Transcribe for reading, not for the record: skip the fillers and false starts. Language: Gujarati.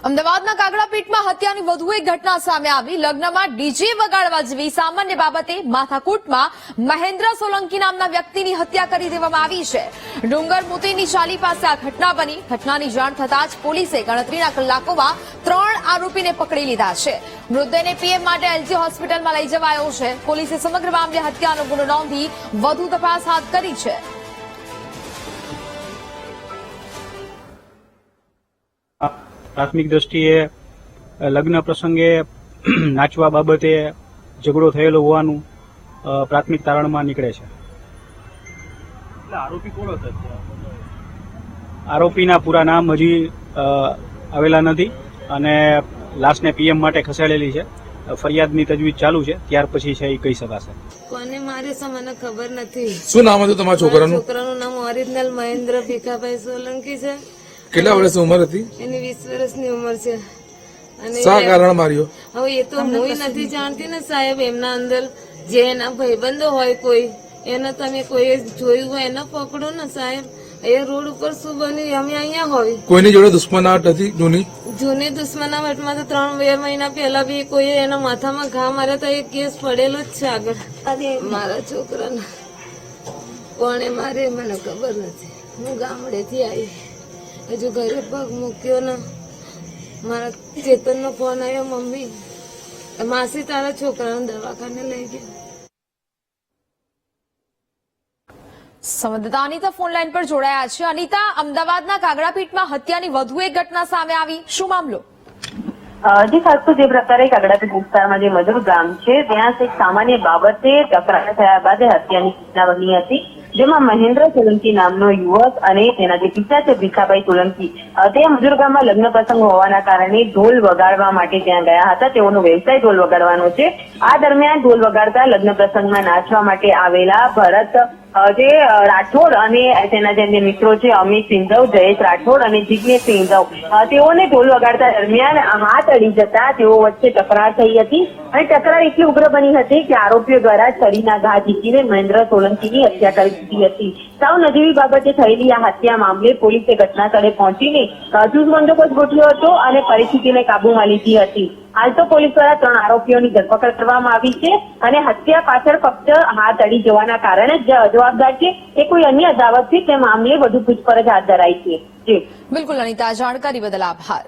અમદાવાદના કાગડાપીઠમાં હત્યાની વધુ એક ઘટના સામે આવી। લગ્નમાં ડીજે વગાડવા જેવી સામાન્ય બાબતે માથાકૂટમાં મહેન્દ્ર સોલંકી નામના વ્યક્તિની હત્યા કરી દેવામાં આવી છે। ડુંગર મોતીની ચાલી પાસે આ ઘટના બની। ઘટનાની જાણ થતાં જ પોલીસે ગણતરીના કલાકોમાં 3 આરોપીને પકડી લીધા છે। મૃતદેહને પીએમ માટે એલજી હોસ્પિટલમાં લઈ જવાયો છે। પોલીસે સમગ્ર મામલે હત્યાનો ગુનો નોંધી વધુ તપાસ હાથ કરી છે। પ્રાથમિક દ્રષ્ટિએ લગ્ન પ્રસંગે નાચવા બાબતે ઝઘડો થયેલો હોવાનું પ્રાથમિક તારણમાં નીકળે છે। આરોપી કોણ હતા? આરોપીના પૂરા નામ હજી આવેલા નથી અને લાશને પીએમ માટે ખસેડેલી છે। ફરિયાદની તજવીજ ચાલુ છે, ત્યાર પછી છે એ કહી શકાશે। કોને મારે છે મને ખબર નથી। શું નામ હતું તમારા છોકરાનું? છોકરાનું નામ ઓરિજિનલ મહેન્દ્ર ભીખાભાઈ સોલંકી છે। કેટલા વર્ષની ઉંમર હતી? એની 20 વર્ષની ઉંમર છે। અને શા કારણ માર્યો? હવે એ તો હું નથી જાણતી ને સાહેબ। એમના અંદર જે એના ભાઈબંધો હોય કોઈ એને તમે કોઈ જોયું હોય એને પકડો ને સાહેબ। એ રોડ ઉપર શું બન્યું અમે અહીંયા હોય। કોઈની જોડે દુશ્મનાટ હતી જૂની દુશ્મનાવટમાં તો 3-2 મહિના પહેલા બી કોઈ એના માથામાં ઘા માર્યો તો એ કેસ પડેલો જ છે આગળ। મારા છોકરાને કોણે મારે મને ખબર નથી। હું ગામડેથી આવી, હજુ ઘરે પગ મૂક્યો ને મારા ચેતનનો ફોન આવ્યો, મમ્મી માસી તારા છોકરાને દવાખાને લઈ ગયા। સંવાદદાતા અનિતા ફોનલાઈન પર જોડાયા છે। અનિતા, અમદાવાદના કાગડાપીઠમાં હત્યાની વધુ એક ઘટના સામે આવી, શું મામલો? જી ખાસ તો જે પ્રકારે કાગડાપીઠ વિસ્તારમાં જે મજૂર ગામ છે ત્યાં એક સામાન્ય બાબતે તકરાર થયા બાદ હત્યાની ઘટના બની હતી, જેમાં મહેન્દ્ર સોલંકી નામનો યુવક અને તેના જે પિતા છે ભીખાભાઈ સોલંકી તે મજૂર ગામમાં લગ્ન પ્રસંગ હોવાના કારણે ઢોલ વગાડવા માટે ત્યાં ગયા હતા। તેઓનો વ્યવસાય ઢોલ વગાડવાનો છે। આ દરમિયાન ઢોલ વગાડતા લગ્ન પ્રસંગમાં નાચવા માટે આવેલા ભરત જે રાઠોડ અને તેના જે મિત્રો છે અમિત સિંધવ, જયેશ રાઠોડ અને જિગ્નેશ સિંધવ, તેઓને ઢોલ વગાડતા દરમિયાન હાથ અડી જતા તેઓ વચ્ચે તકરાર થઈ હતી અને તકરાર એટલી ઉગ્ર બની હતી કે આરોપીઓ દ્વારા છરીના ઘા ઝીકીને મહેન્દ્ર સોલંકીની હત્યા કરી દીધી હતી। સાવ નજીવી બાબતે થયેલી આ હત્યા મામલે પોલીસે ઘટના સ્થળે પહોંચીને ચુસ્ત બંદોબસ્ત ગોઠવ્યો હતો અને પરિસ્થિતિને કાબૂમાં લીધી હતી। હાલ તો પોલીસ દ્વારા 3 આરોપીઓની ધરપકડ કરવામાં આવી છે અને હત્યા પાછળ ફક્ત હાથ અડી જવાના કારણે જ જવાબદાર છે કે કોઈ અન્ય અદાવત છે તે મામલે વધુ પૂછપરછ હાથ ધરાઈ છે। બિલકુલ અનિતા, જાણકારી બદલ આભાર।